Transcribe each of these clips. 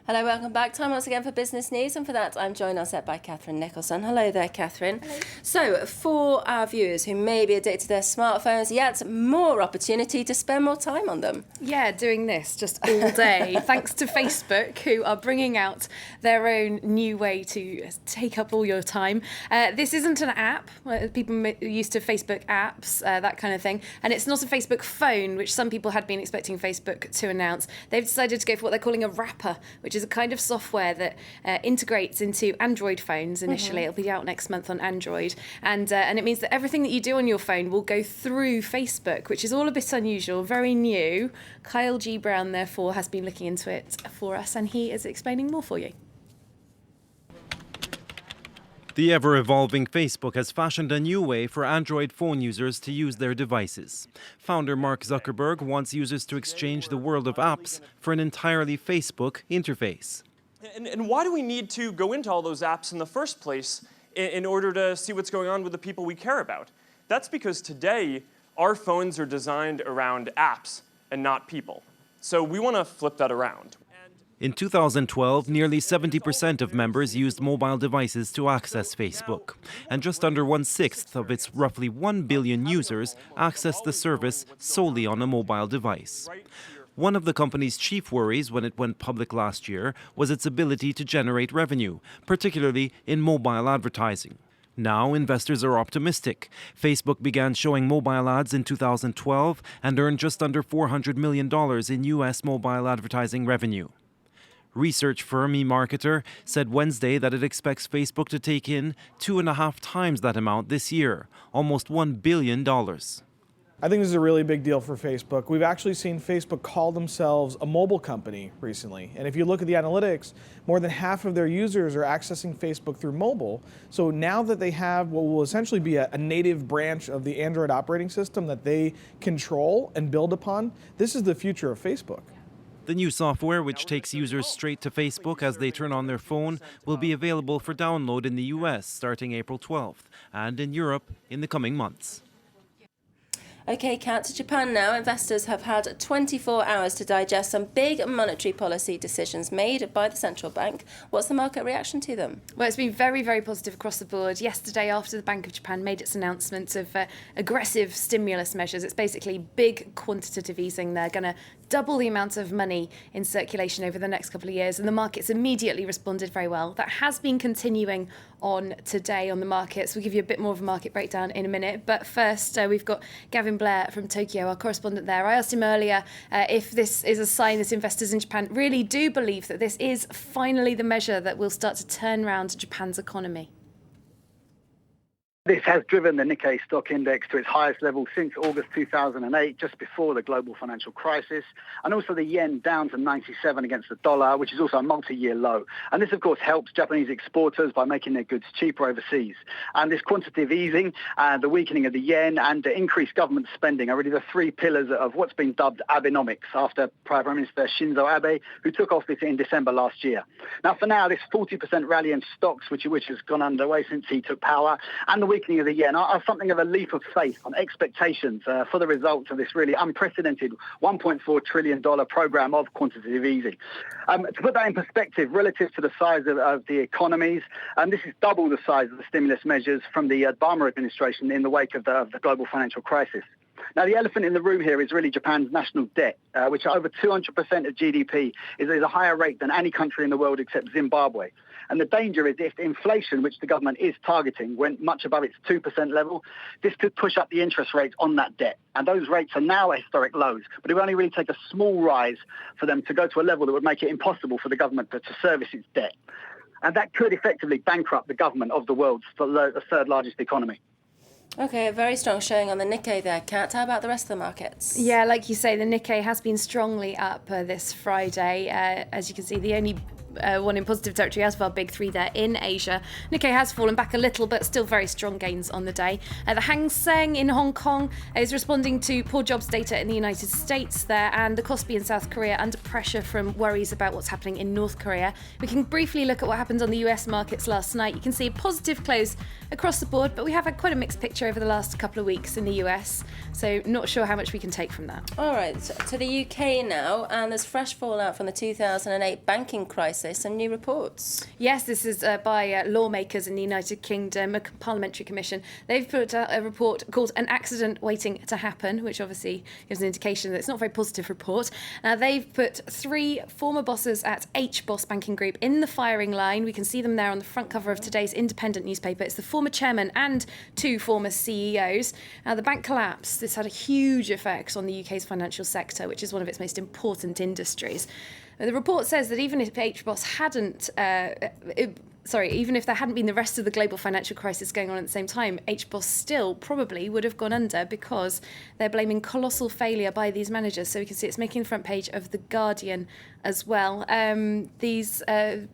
Hello, welcome back. Time once again for business news, and for that I'm joined on set by Catherine Nicholson. Hello there, Catherine. Hello. So, for our viewers who may be addicted to their smartphones, yet more opportunity to spend more time on them. Yeah, doing this just all day, thanks to Facebook, who are bringing out their own new way to take up all your time. This isn't an app. People used to Facebook apps, that kind of thing. And it's not a Facebook phone, which some people had been expecting Facebook to announce. They've decided to go for what they're calling a wrapper, which is a kind of software that integrates into Android phones initially. It'll be out next month on Android. And it means that everything that you do on your phone will go through Facebook, which is all a bit unusual, very new. Kyle G. Brown, therefore, has been looking into it for us, and he is explaining more for you. The ever-evolving Facebook has fashioned a new way for Android phone users to use their devices. Founder Mark Zuckerberg wants users to exchange the world of apps for an entirely Facebook interface. And why do we need to go into all those apps in the first place in order to see what's going on with the people we care about? That's because today, our phones are designed around apps and not people. So we want to flip that around. In 2012, nearly 70% of members used mobile devices to access Facebook, and just under 1/6 of its roughly 1 billion users accessed the service solely on a mobile device. One of the company's chief worries when it went public last year was its ability to generate revenue, particularly in mobile advertising. Now, investors are optimistic. Facebook began showing mobile ads in 2012 and earned just under $400 million in U.S. mobile advertising revenue. Research firm eMarketer said Wednesday that it expects Facebook to take in 2.5 times that amount this year, almost $1 billion. I think this is a really big deal for Facebook. We've actually seen Facebook call themselves a mobile company recently. And if you look at the analytics, more than half of their users are accessing Facebook through mobile. So now that they have what will essentially be a native branch of the Android operating system that they control and build upon, this is the future of Facebook. The new software, which takes users straight to Facebook as they turn on their phone, will be available for download in the US starting April 12th and in Europe in the coming months. Okay, Kat, to Japan now. Investors have had 24 hours to digest some big monetary policy decisions made by the central bank. What's the market reaction to them? Well, it's been very, very positive across the board. Yesterday, after the Bank of Japan made its announcement of aggressive stimulus measures, it's basically big quantitative easing. They're going to double the amount of money in circulation over the next couple of years, and the markets immediately responded very well. That has been continuing on today on the markets. We'll give you a bit more of a market breakdown in a minute, but first we've got Gavin Blair from Tokyo, our correspondent there. I asked him earlier if this is a sign that investors in Japan really do believe that this is finally the measure that will start to turn around Japan's economy. This has driven the Nikkei stock index to its highest level since August 2008, just before the global financial crisis, and also the yen down to 97 against the dollar, which is also a multi-year low. And this, of course, helps Japanese exporters by making their goods cheaper overseas. And this quantitative easing, the weakening of the yen, and the increased government spending are really the three pillars of what's been dubbed Abenomics after Prime Minister Shinzo Abe, who took office in December last year. Now, for now, this 40% rally in stocks, which has gone underway since he took power, and the weakening of the yen are something of a leap of faith on expectations for the results of this really unprecedented $1.4 trillion program of quantitative easing. To put that in perspective, relative to the size of the economies, this is double the size of the stimulus measures from the Obama administration in the wake of the global financial crisis. Now, the elephant in the room here is really Japan's national debt, which at over 200% of GDP is a higher rate than any country in the world except Zimbabwe. And the danger is if inflation, which the government is targeting, went much above its 2% level, this could push up the interest rates on that debt. And those rates are now at historic lows, but it will only really take a small rise for them to go to a level that would make it impossible for the government to service its debt. And that could effectively bankrupt the government of the world's third largest economy. Okay, a very strong showing on the Nikkei there, Kat. How about the rest of the markets? Yeah, like you say, the Nikkei has been strongly up this Friday. As you can see, the only one in positive territory, as of our big three there in Asia. Nikkei has fallen back a little, but still very strong gains on the day. The Hang Seng in Hong Kong is responding to poor jobs data in the United States there, and the Kospi in South Korea under pressure from worries about what's happening in North Korea. We can briefly look at what happened on the US markets last night. You can see a positive close across the board, but we have had quite a mixed picture over the last couple of weeks in the US, so not sure how much we can take from that. All right, so to the UK now, and there's fresh fallout from the 2008 banking crisis and new reports. Yes, this is by lawmakers in the United Kingdom, a parliamentary commission. They've put out a report called An Accident Waiting to Happen, which obviously gives an indication that it's not a very positive report. They've put 3 former bosses at HBOS Banking Group in the firing line. We can see them there on the front cover of today's Independent newspaper. It's the former chairman and 2 former CEOs. The bank collapse. This had a huge effect on the UK's financial sector, which is one of its most important industries. The report says that even if HBOS hadn't, even if there hadn't been the rest of the global financial crisis going on at the same time, HBOS still probably would have gone under because they're blaming colossal failure by these managers. So we can see it's making the front page of The Guardian as well. These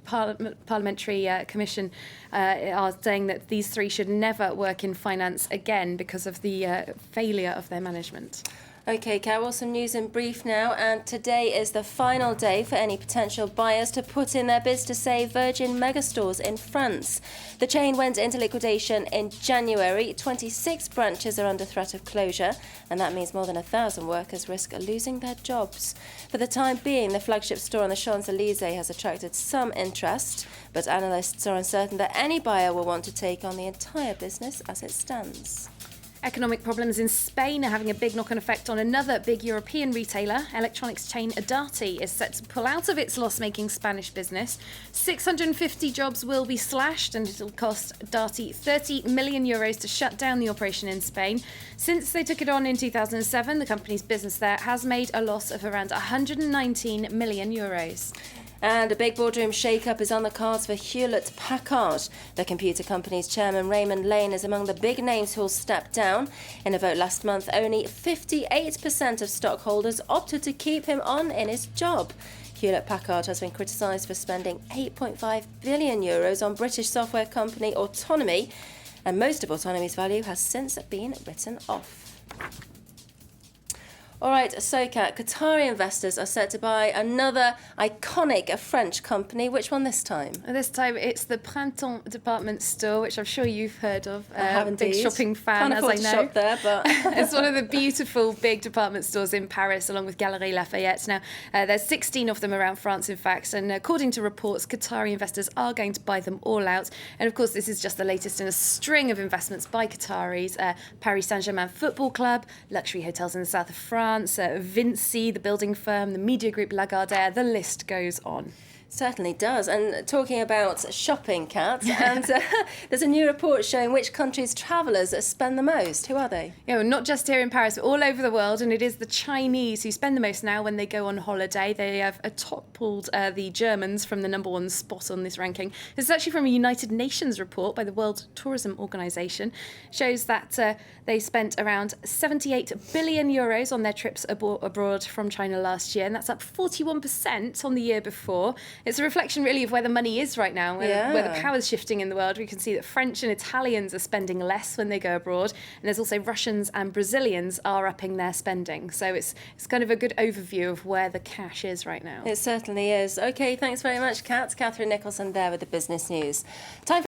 parliamentary commission are saying that these 3 should never work in finance again because of the failure of their management. Okay, Carol, some news in brief now, and today is the final day for any potential buyers to put in their bids to save Virgin Megastores in France. The chain went into liquidation in January. 26 branches are under threat of closure, and that means more than 1,000 workers risk losing their jobs. For the time being, the flagship store on the Champs-Élysées has attracted some interest, but analysts are uncertain that any buyer will want to take on the entire business as it stands. Economic problems in Spain are having a big knock-on effect on another big European retailer. Electronics chain Darty is set to pull out of its loss-making Spanish business. 650 jobs will be slashed, and it'll cost Darty €30 million to shut down the operation in Spain. Since they took it on in 2007, the company's business there has made a loss of around €119 million. And a big boardroom shakeup is on the cards for Hewlett-Packard. The computer company's chairman, Raymond Lane, is among the big names who'll step down. In a vote last month, only 58% of stockholders opted to keep him on in his job. Hewlett-Packard has been criticised for spending €8.5 billion on British software company Autonomy, and most of Autonomy's value has since been written off. All right, so Kat, Qatari investors are set to buy another iconic French company. Which one this time? This time it's the Printemps department store, which I'm sure you've heard of. I have indeed. Big shopping fan, Can't as I afford to know. shop there, but It's one of the beautiful big department stores in Paris, along with Galeries Lafayette. Now, there's 16 of them around France, in fact, and according to reports, Qatari investors are going to buy them all out. And of course, this is just the latest in a string of investments by Qataris. Paris Saint-Germain Football Club, luxury hotels in the south of France, Vinci, the building firm, the media group Lagardère, the list goes on. certainly does. And talking about shopping, Kat, and there's a new report showing which countries' travellers spend the most. Who are they? Yeah, not just here in Paris, but all over the world, and it is the Chinese who spend the most now when they go on holiday. They have toppled the Germans from the number 1 spot on this ranking. This is actually from a United Nations report by the World Tourism Organization. It shows that they spent around €78 billion on their trips abroad from China last year, and that's up 41% on the year before. It's a reflection really of where the money is right now, where the power's shifting in the world. We can see that French and Italians are spending less when they go abroad, and there's also Russians and Brazilians are upping their spending. So it's kind of a good overview of where the cash is right now. It certainly is. Okay, thanks very much, Kat. Catherine Nicholson there with the business news. Time